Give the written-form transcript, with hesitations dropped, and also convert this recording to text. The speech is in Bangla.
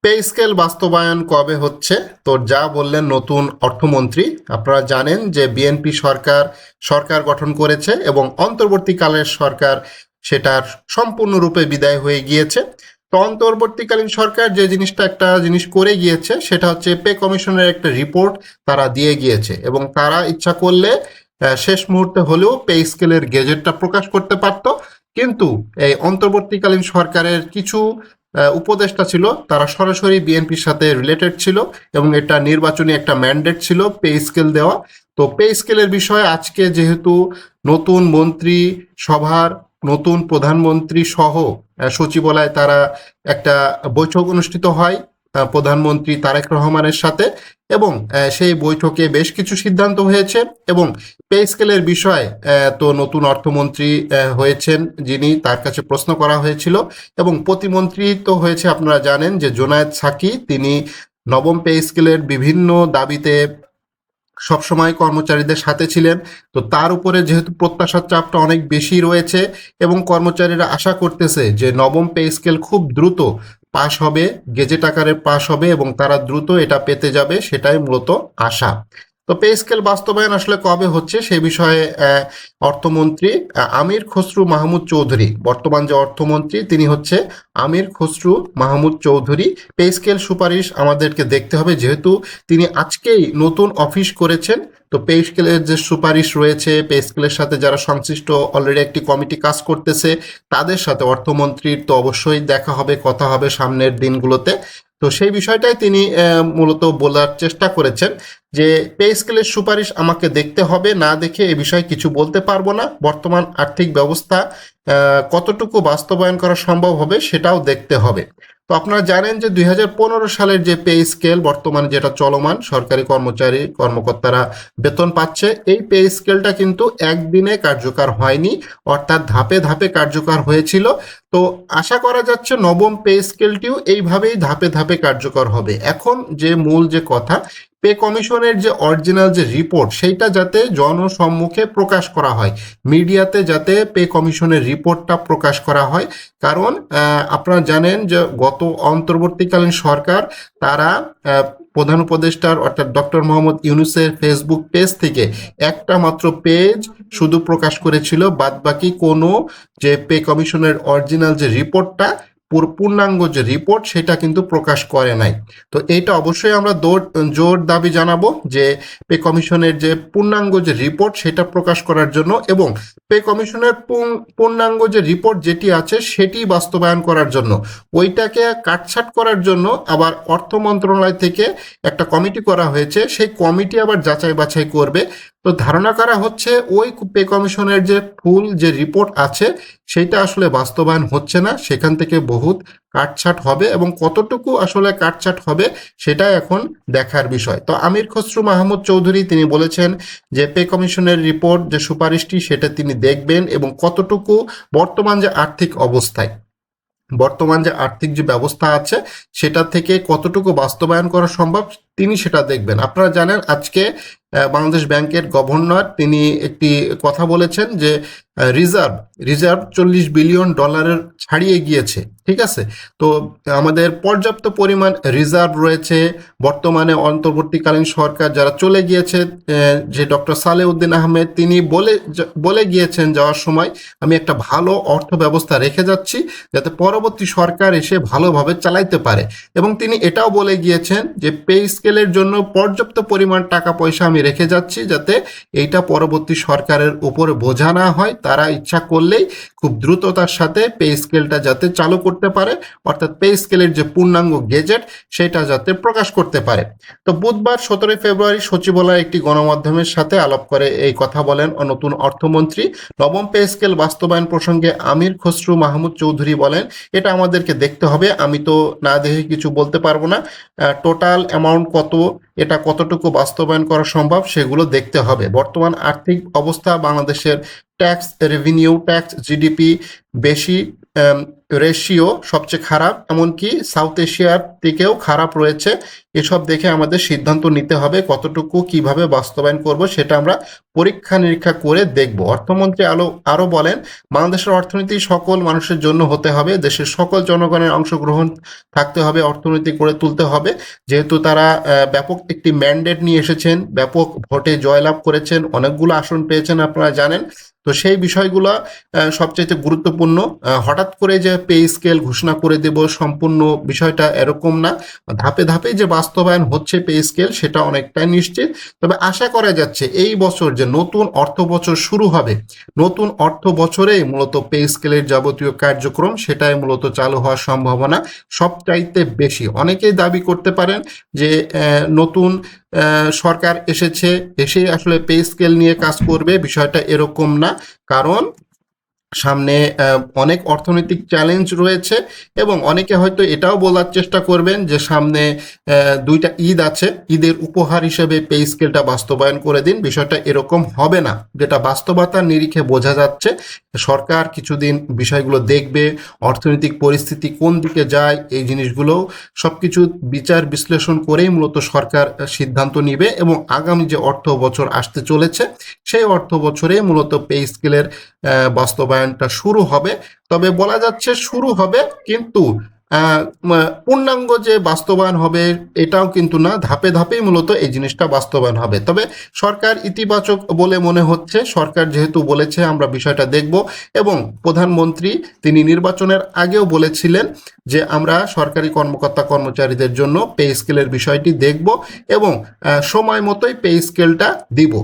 পে স্কেল বাস্তবায়ন কবে হচ্ছে? তো যা বললেন নতুন অর্থমন্ত্রী, আপনারা জানেন যে বিএনপি সরকার সরকার গঠন করেছে এবং অন্তর্বর্তীকালের সরকার সেটার সম্পূর্ণরূপে বিদায় হয়ে গিয়েছে। তো অন্তর্বর্তীকালীন সরকার যে একটা জিনিস করে গিয়েছে সেটা হচ্ছে পে কমিশনের একটা রিপোর্ট তারা দিয়ে গিয়েছে এবং তারা ইচ্ছা করলে শেষ মুহূর্তে হলেও পে স্কেলের গেজেটটা প্রকাশ করতে পারত। কিন্তু এই অন্তর্বর্তীকালীন সরকারের কিছু উপদেষ্টা ছিল, তারা সরাসরি বিএনপির সাথে রিলেটেড ছিল এবং এটা নির্বাচনী একটা ম্যান্ডেট ছিল পে স্কেল দেওয়া। তো পে স্কেলের বিষয়ে আজকে যেহেতু নতুন মন্ত্রী সভার নতুন প্রধানমন্ত্রী সহ সচিবালয়ে তারা একটা বৈঠক অনুষ্ঠিত হয় প্রধানমন্ত্রী তারেক রহমানের সাথে, এবং সেই বৈঠকে বেশ কিছু সিদ্ধান্ত হয়েছে এবং পে স্কেলের বিষয়ে তো নতুন অর্থমন্ত্রী হয়েছেন যিনি, তার কাছে প্রশ্ন করা হয়েছিল এবং প্রতিমন্ত্রী তো হয়েছে, আপনারা জানেন যে জোনায়েদ সাকি, তিনি নবম পে স্কেলের বিভিন্ন দাবিতে সবসময় কর্মচারীদের সাথে ছিলেন। তো তার উপরে যেহেতু প্রত্যাশার চাপটা অনেক বেশি রয়েছে এবং কর্মচারীরা আশা করতেছে যে নবম পে স্কেল খুব দ্রুত পাশ হবে, গেজেট আকারে পাশ হবে এবং তারা দ্রুত এটা পেতে যাবে, সেটাই মূলত আশা। তো পে স্কেল বাস্তবায়ন আসলে কবে হচ্ছে সে বিষয়ে অর্থমন্ত্রী আমির খসরু মাহমুদ চৌধুরী, বর্তমান যে অর্থমন্ত্রী তিনি হচ্ছে আমির খসরু মাহমুদ চৌধুরী, পে স্কেল সুপারিশ আমাদেরকে দেখতে হবে, যেহেতু তিনি আজকেই নতুন অফিস করেছেন। তো পে স্কেলের যে সুপারিশ রয়েছে, পে স্কেলের সাথে যারা সংশ্লিষ্ট অলরেডি একটি কমিটি কাজ করতেছে তাদের সাথে অর্থমন্ত্রীর তো অবশ্যই দেখা হবে, কথা হবে সামনের দিনগুলোতে। তো সেই বিষয়টাই তিনি মূলত বলার চেষ্টা করেছেন যে পে স্কেলের সুপারিশ আমাকে দেখতে হবে, না দেখে এ বিষয়ে কিছু বলতে পারবো না। বর্তমান আর্থিক ব্যবস্থা কতটুকু বাস্তবায়ন করা সম্ভব হবে সেটাও দেখতে হবে। তো আপনারা জানেন যে 2015 সালের যে পে স্কেল বর্তমানে যেটা চলমান, সরকারি কর্মচারী কর্মকর্তারা বেতন পাচ্ছে, এই পে স্কেলটা কিন্তু একদিনে কার্যকর হয়নি, অর্থাৎ ধাপে ধাপে কার্যকর হয়েছিল। তো আশা করা যাচ্ছে নবম পে স্কেলটিও এইভাবেই ধাপে ধাপে কার্যকর হবে। এখন যে মূল যে কথা, পে কমিশনের যে অরিজিনাল যে রিপোর্ট সেইটা যাতে জনসম্মুখে প্রকাশ করা হয়, মিডিয়াতে যাতে পে কমিশনের রিপোর্টটা প্রকাশ করা হয়। কারণ আপনারা জানেন যে গত অন্তর্বর্তীকালীন সরকার তারা প্রধান উপদেষ্টার অর্থাৎ ডক্টর মোহাম্মদ ইউনূসের ফেসবুক পেজ থেকে একটা মাত্র পেজ শুধু প্রকাশ করেছিল, বাদবাকি কোনো যে পে কমিশনের অরিজিনাল যে রিপোর্টটা, পূর্ণাঙ্গ যে রিপোর্ট সেটা কিন্তু প্রকাশ করে নাই। তো এইটা অবশ্যই আমরা জোর দাবি জানাবো যে পে কমিশনের যে পূর্ণাঙ্গ যে রিপোর্ট সেটা প্রকাশ করার জন্য, এবং পে কমিশনের পূর্ণাঙ্গ যে রিপোর্ট যেটি আছে সেটি বাস্তবায়ন করার জন্য, ওইটাকে কাটছাট করার জন্য আবার অর্থ মন্ত্রণালয় থেকে একটা কমিটি করা হয়েছে, সেই কমিটি আবার যাচাই বাছাই করবে। তো ধারণা করা হচ্ছে ওই পে কমিশনের যে ফুল যে রিপোর্ট আছে সেটা আসলে বাস্তবায়ন হচ্ছে না, সেখান থেকে বহুত কাটছাট হবে এবং কতটুকু আসলে কাটছাট হবে সেটাই এখন দেখার বিষয়। তো আমির খসরু মাহমুদ চৌধুরী তিনি বলেছেন যে পে কমিশনের রিপোর্ট যে সুপারিশটি সেটা তিনি দেখবেন এবং কতটুকু বর্তমান যে আর্থিক অবস্থায়, বর্তমান যে আর্থিক যে ব্যবস্থা আছে সেটা থেকে কতটুকু বাস্তবায়ন করা সম্ভব তিনি সেটা দেখবেন। আপনারা জানেন আজকে বাংলাদেশ ব্যাংকের গভর্নর তিনি একটি কথা বলেছেন যে রিজার্ভ 40 বিলিয়ন ডলারের ছাড়িয়ে গিয়েছে, ঠিক আছে। তো আমাদের পর্যাপ্ত পরিমাণ রিজার্ভ রয়েছে। বর্তমানে অন্তর্বর্তীকালীন সরকার যারা চলে গিয়েছে, যে ডক্টর সালেউদ্দিন আহমেদ তিনি বলে গিয়েছেন যাওয়ার সময়, আমি একটা ভালো অর্থ ব্যবস্থা রেখে যাচ্ছি যাতে পরবর্তী সরকার এসে ভালোভাবে চালাইতে পারে, এবং তিনি এটাও বলে গিয়েছেন যে পে স্কেলের জন্য পর্যাপ্ত পরিমাণ টাকা পয়সা আমি রেখে যাচ্ছি যাতে এইটা পরবর্তী সরকারের উপরে বোঝা না হয়, তারা ইচ্ছা করলেই খুব দ্রুততার সাথে পে স্কেলটা যাতে চালু করতে পারে, অর্থাৎ পে স্কেলের যে পূর্ণাঙ্গ গেজেট সেটা যাতে প্রকাশ করতে পারে। তো বুধবার 17 ফেব্রুয়ারি সচিবালয়ে একটি গণমাধ্যমের সাথে আলাপ করে এই কথা বলেন নতুন অর্থমন্ত্রী। নবম পে স্কেল বাস্তবায়ন প্রসঙ্গে আমির খসরু মাহমুদ চৌধুরী বলেন, এটা আমাদেরকে দেখতে হবে, আমি তো না দেখে কিছু বলতে পারবো না। টোটাল অ্যামাউন্ট কত, এটা কতটুকু বাস্তবায়ন করা সম্ভব সেগুলো দেখতে হবে। বর্তমান আর্থিক অবস্থা, বাংলাদেশের ট্যাক্স রেভিনিউ, ট্যাক্স জিডিপি বেশি, রেশিও সবচেয়ে খারাপ, এমনকি সাউথ এশিয়ার থেকেও খারাপ রয়েছে। এসব দেখে আমাদের সিদ্ধান্ত নিতে হবে কতটুকু কিভাবে বাস্তবায়ন করব, সেটা আমরা পরীক্ষা নিরীক্ষা করে দেখব। অর্থমন্ত্রী আরও বলেন, বাংলাদেশের অর্থনীতি সকল মানুষের জন্য হতে হবে, দেশের সকল জনগণের অংশগ্রহণ থাকতে হবে, অর্থনীতি করে তুলতে হবে। যেহেতু তারা ব্যাপক একটি ম্যান্ডেট নিয়ে এসেছেন, ব্যাপক ভোটে জয়লাভ করেছেন, অনেকগুলো আসন পেয়েছেন আপনারা জানেন। তো সেই বিষয়গুলো সবচেয়ে গুরুত্বপূর্ণ। হঠাৎ করে যে পে স্কেল ঘোষণা করে দেব, সম্পূর্ণ বিষয়টা এরকম না। ধাপে ধাপে যে বাস্তবায়ন হচ্ছে পে স্কেল, সেটা অনেকটাই নিশ্চিত। তবে আশা করা যাচ্ছে এই বছর যে নতুন অর্থ বছর শুরু হবে, নতুন অর্থ বছরেই মূলত পে স্কেলের যাবতীয় কার্যক্রম সেটাই মূলত চালু হওয়ার সম্ভাবনা সবচাইতে বেশি। অনেকেই দাবি করতে পারেন যে নতুন সরকার এসেই আসলে পে স্কেল নিয়ে কাজ করবে, বিষয়টা এরকম না। কারণ সামনে অনেক অর্থনৈতিক চ্যালেঞ্জ রয়েছে, এবং অনেকে হয়তো এটাও বলার চেষ্টা করবেন যে সামনে দুইটা ঈদ আছে, ঈদের উপহার হিসেবে পে স্কেলটা বাস্তবায়ন করে দিন। বিষয়টা এরকম হবে না, যেটা বাস্তবতার নিরিখে বোঝা যাচ্ছে। সরকার কিছুদিন বিষয়গুলো দেখবে, অর্থনৈতিক পরিস্থিতি কোন দিকে যায়, এই জিনিসগুলো সবকিছু বিচার বিশ্লেষণ করেই মূলত সরকার সিদ্ধান্ত নিবে, এবং আগামী যে অর্থ বছর আসতে চলেছে সেই অর্থ বছরে মূলত পে স্কেলের বাস্তবায়নটা শুরু হবে। তবে বলা যাচ্ছে শুরু হবে, কিন্তু পূর্ণাঙ্গ যে বাস্তবায়ন হবে এটাও কিন্তু না, ধাপে ধাপেই মূলত এই জিনিসটা বাস্তবায়ন হবে। তবে সরকার ইতিবাচক বলে মনে হচ্ছে। সরকার যেহেতু বলেছে আমরা বিষয়টা দেখব, এবং প্রধানমন্ত্রী তিনি নির্বাচনের আগেও বলেছিলেন যে আমরা সরকারি কর্মকর্তা কর্মচারীদের জন্য পে স্কেলের বিষয়টি দেখব, এবং সময় মতোই পে স্কেলটা দিব।